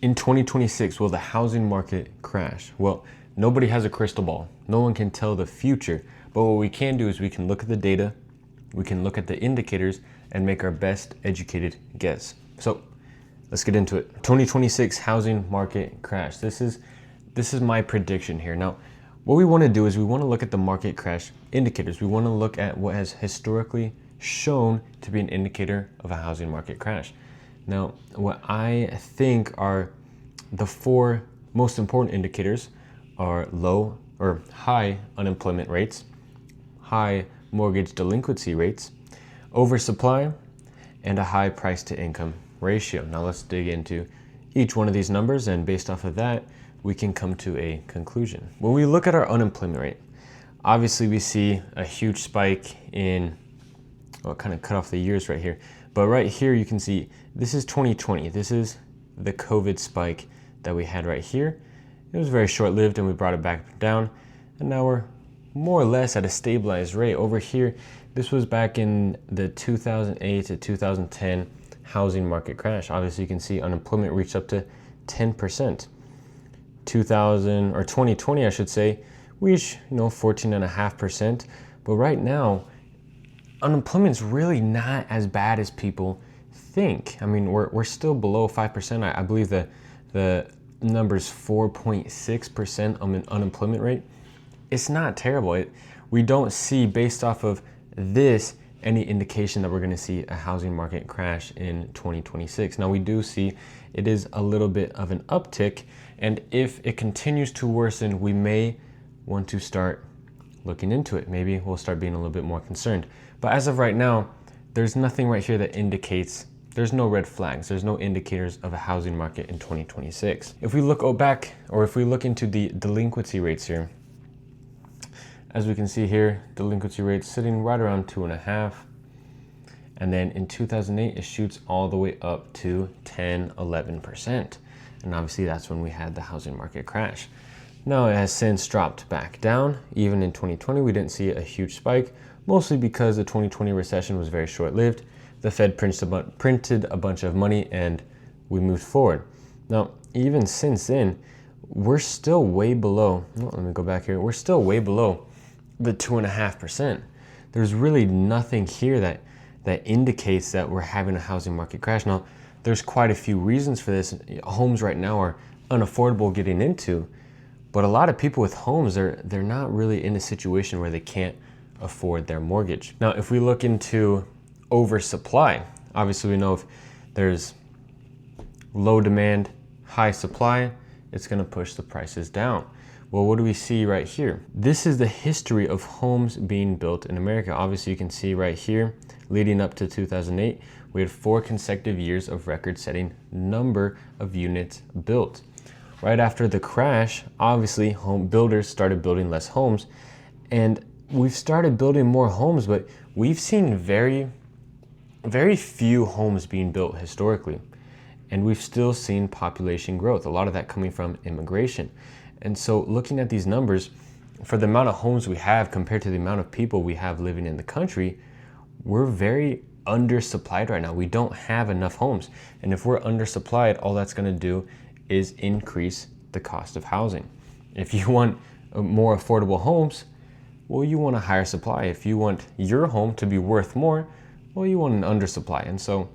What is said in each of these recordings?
In 2026, will the housing market crash? Well, nobody has a crystal ball. No one can tell the future. But what we can do is we can look at the data, we can look at the indicators, and make our best educated guess. So let's get into it. 2026 housing market crash. This is my prediction here. Now, what we want to do is we want to look at the market crash indicators. We want to look at what has historically shown to be an indicator of a housing market crash. Now, what I think are the four most important indicators are low or high unemployment rates, high mortgage delinquency rates, oversupply, and a high price to income ratio. Now let's dig into each one of these numbers, and based off of that, we can come to a conclusion. When we look at our unemployment rate, obviously we see a huge spike in, well, kind of cut off the years right here. But right here, you can see this is 2020. This is the COVID spike that we had right here. It was very short-lived and we brought it back down. And now we're more or less at a stabilized rate. Over here, this was back in the 2008 to 2010 housing market crash. Obviously, you can see unemployment reached up to 10%. 2020, I should say, we reached 14.5%. But right now, unemployment's really not as bad as people think. I mean, we're still below 5%. I believe the number's 4.6% on an unemployment rate. It's not terrible. We don't see, based off of this, any indication that we're going to see a housing market crash in 2026. Now, we do see it is a little bit of an uptick, and if it continues to worsen, we may want to start looking into it. Maybe we'll start being a little bit more concerned. But as of right now, there's nothing right here that indicates, there's no red flags, there's no indicators of a housing market in 2026. If we look back, or if we look into the delinquency rates here, as we can see here, delinquency rates sitting right around 2.5. And then in 2008, it shoots all the way up to 10, 11%. And obviously that's when we had the housing market crash. Now it has since dropped back down. Even in 2020, we didn't see a huge spike, mostly because the 2020 recession was very short-lived. The Fed printed a bunch of money and we moved forward. Now, even since then, we're still way below, let me go back here, we're still way below the 2.5%. There's really nothing here that indicates that we're having a housing market crash. Now, there's quite a few reasons for this. Homes right now are unaffordable getting into, but a lot of people with homes, they're not really in a situation where they can't afford their mortgage. Now, if we look into oversupply, obviously we know if there's low demand, high supply, it's gonna push the prices down. Well, what do we see right here? This is the history of homes being built in America. Obviously, you can see right here, leading up to 2008, we had 4 consecutive years of record-setting number of units built. Right after the crash, obviously, home builders started building less homes, and we've started building more homes, but we've seen very, very few homes being built historically. And we've still seen population growth, a lot of that coming from immigration. And so looking at these numbers, for the amount of homes we have compared to the amount of people we have living in the country, we're very undersupplied right now. We don't have enough homes. And if we're undersupplied, all that's gonna do is increase the cost of housing. If you want more affordable homes, well, you want a higher supply. If you want your home to be worth more, well, you want an undersupply. And so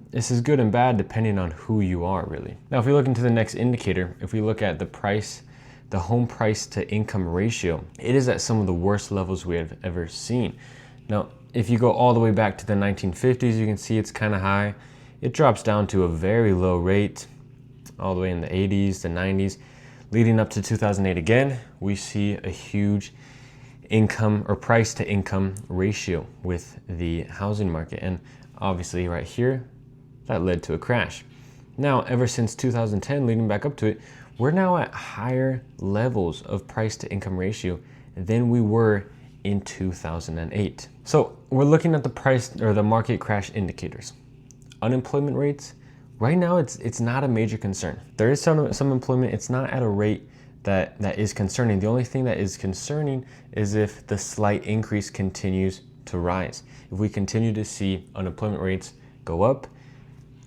this is good and bad depending on who you are, really. Now, if we look into the next indicator, if we look at the home price to income ratio, it is at some of the worst levels we have ever seen. Now, if you go all the way back to the 1950s, you can see it's kind of high. It drops down to a very low rate all the way in the 80s, the 90s. Leading up to 2008 again, we see a huge income or price to income ratio with the housing market. And obviously right here, that led to a crash. Now, ever since 2010, leading back up to it, we're now at higher levels of price to income ratio than we were in 2008. So we're looking at the price or the market crash indicators. Unemployment rates, right now it's not a major concern. There is some employment, it's not at a rate that is concerning. The only thing that is concerning is if the slight increase continues to rise. If we continue to see unemployment rates go up,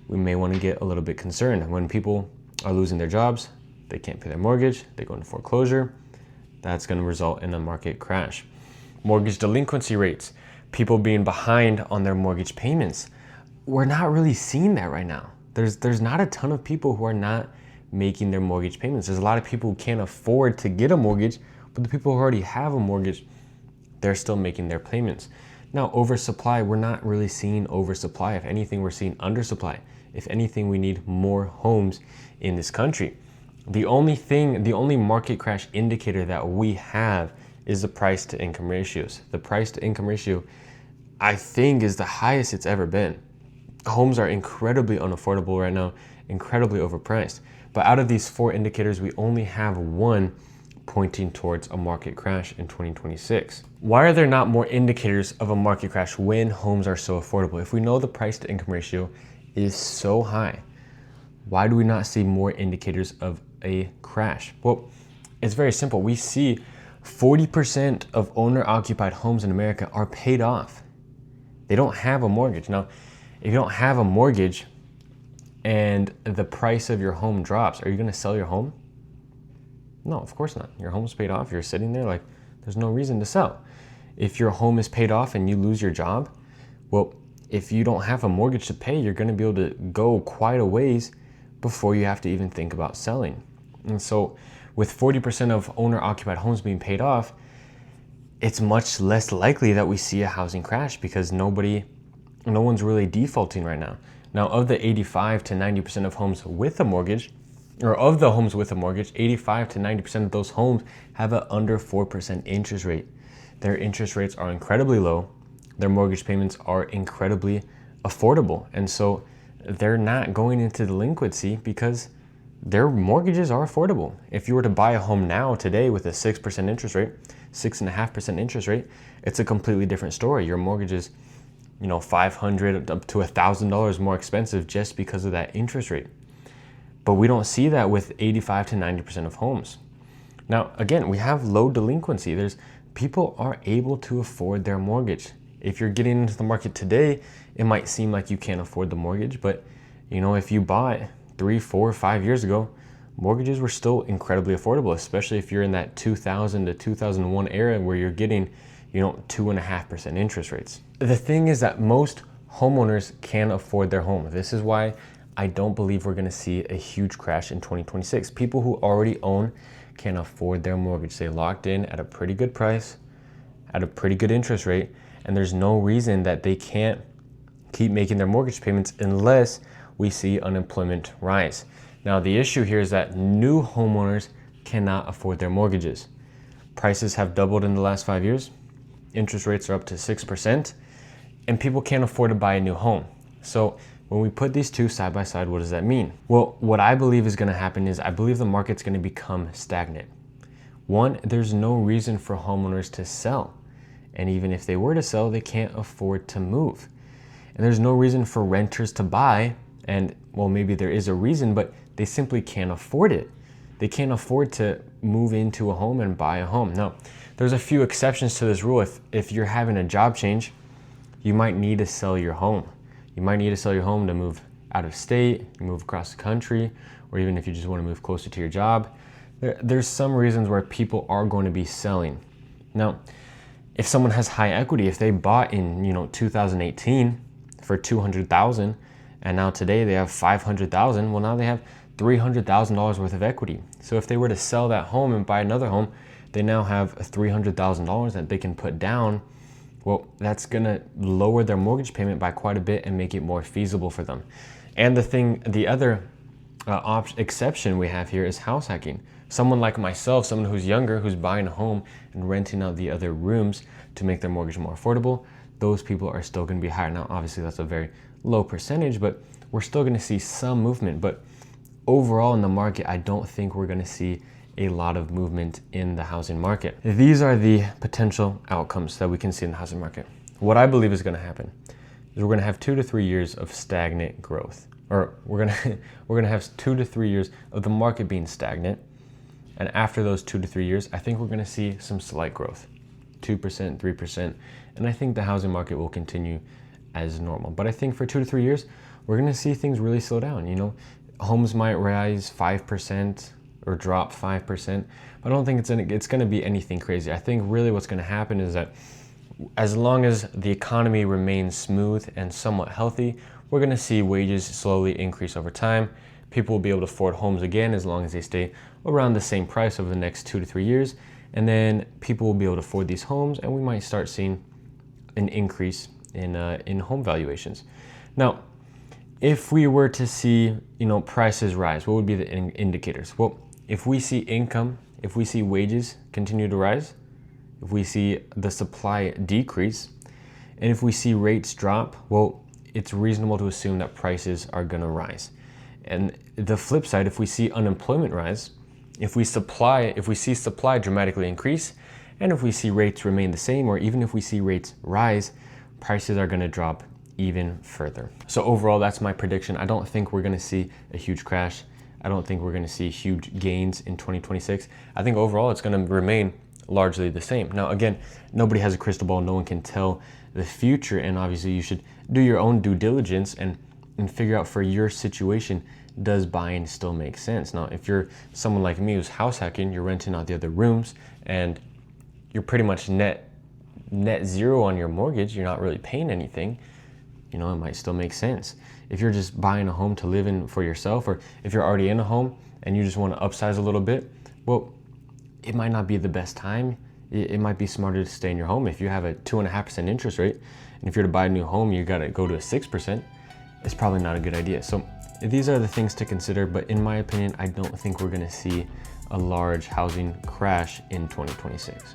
we may want to get a little bit concerned. When people are losing their jobs, they can't pay their mortgage, they go into foreclosure. That's going to result in a market crash. Mortgage delinquency rates, people being behind on their mortgage payments. We're not really seeing that right now. There's not a ton of people who are not making their mortgage payments. There's a lot of people who can't afford to get a mortgage, but the people who already have a mortgage, they're still making their payments. Now, oversupply, we're not really seeing oversupply. If anything, we're seeing undersupply. If anything, we need more homes in this country. The only market crash indicator that we have is the price to income ratios. The price to income ratio, I think, is the highest it's ever been. Homes are incredibly unaffordable right now, incredibly overpriced. But out of these 4 indicators, we only have one pointing towards a market crash in 2026. Why are there not more indicators of a market crash when homes are so affordable? If we know the price to income ratio is so high, why do we not see more indicators of a crash? Well, it's very simple. We see 40% of owner-occupied homes in America are paid off. They don't have a mortgage. Now, if you don't have a mortgage and the price of your home drops, are you going to sell your home? No, of course not. Your home's paid off. You're sitting there like there's no reason to sell. If your home is paid off and you lose your job, well, if you don't have a mortgage to pay, you're going to be able to go quite a ways before you have to even think about selling. And so with 40% of owner-occupied homes being paid off, it's much less likely that we see a housing crash because no one's really defaulting right now. Now, of the 85 to 90% of homes with a mortgage, or of the homes with a mortgage, 85 to 90% of those homes have an under 4% interest rate. Their interest rates are incredibly low. Their mortgage payments are incredibly affordable. And so they're not going into delinquency because their mortgages are affordable. If you were to buy a home now today with a 6% interest rate, 6.5% interest rate, it's a completely different story. Your mortgage is, $500 up to $1,000 more expensive just because of that interest rate. But we don't see that with 85 to 90% of homes. Now, again, we have low delinquency. People are able to afford their mortgage. If you're getting into the market today, it might seem like you can't afford the mortgage, but if you bought 3, 4, 5 years ago, mortgages were still incredibly affordable, especially if you're in that 2000 to 2001 era where you're getting, 2.5% interest rates. The thing is that most homeowners can afford their home. This is why I don't believe we're going to see a huge crash in 2026. People who already own can afford their mortgage. They locked in at a pretty good price, at a pretty good interest rate, and there's no reason that they can't keep making their mortgage payments unless we see unemployment rise. Now, the issue here is that new homeowners cannot afford their mortgages. Prices have doubled in the last 5 years. Interest rates are up to 6%, and people can't afford to buy a new home. So when we put these two side by side, what does that mean? Well, what I believe is going to happen is I believe the market's going to become stagnant. One, there's no reason for homeowners to sell. And even if they were to sell, they can't afford to move. And there's no reason for renters to buy. And well, maybe there is a reason, but they simply can't afford it. They can't afford to move into a home and buy a home. Now, there's a few exceptions to this rule. If you're having a job change, you might need to sell your home. You might need to sell your home to move out of state, move across the country, or even if you just want to move closer to your job. There's some reasons where people are going to be selling. Now, if someone has high equity, if they bought in 2018 for $200,000 and now today they have $500,000, well, now they have $300,000 worth of equity. So if they were to sell that home and buy another home, they now have $300,000 that they can put down. Well, that's gonna lower their mortgage payment by quite a bit and make it more feasible for them. And the other exception we have here is house hacking. Someone like myself, someone who's younger, who's buying a home and renting out the other rooms to make their mortgage more affordable, those people are still gonna be higher. Now, obviously that's a very low percentage, but we're still gonna see some movement. But overall in the market, I don't think we're gonna see a lot of movement in the housing market. These are the potential outcomes that we can see in the housing market. What I believe is gonna happen is we're gonna have 2 to 3 years of stagnant growth. Or we're gonna have 2 to 3 years of the market being stagnant. And after those 2 to 3 years, I think we're gonna see some slight growth, 2%, 3%. And I think the housing market will continue as normal. But I think for 2 to 3 years, we're gonna see things really slow down. homes might rise 5% or drop 5%, but I don't think it's going to be anything crazy. I think really what's going to happen is that as long as the economy remains smooth and somewhat healthy, we're going to see wages slowly increase over time. People will be able to afford homes again as long as they stay around the same price over the next 2 to 3 years. And then people will be able to afford these homes, and we might start seeing an increase in home valuations. Now, if we were to see, prices rise, what would be the indicators? Well, if we see income, if we see wages continue to rise, if we see the supply decrease, and if we see rates drop, well, it's reasonable to assume that prices are going to rise. And the flip side, if we see unemployment rise, if we see supply dramatically increase, and if we see rates remain the same, or even if we see rates rise, prices are going to drop even further. So overall, that's my prediction. I don't think we're going to see a huge crash. I don't think we're going to see huge gains in 2026. I think overall it's going to remain largely the same. Now, again, nobody has a crystal ball. No one can tell the future. And obviously you should do your own due diligence and figure out for your situation, does buying still make sense? Now, if you're someone like me who's house hacking, you're renting out the other rooms and you're pretty much net zero on your mortgage, you're not really paying anything, it might still make sense. If you're just buying a home to live in for yourself, or if you're already in a home and you just want to upsize a little bit, well, it might not be the best time. It might be smarter to stay in your home. If you have a 2.5% interest rate, and if you're to buy a new home, you got to go to a 6%, it's probably not a good idea. So these are the things to consider, but in my opinion, I don't think we're going to see a large housing crash in 2026.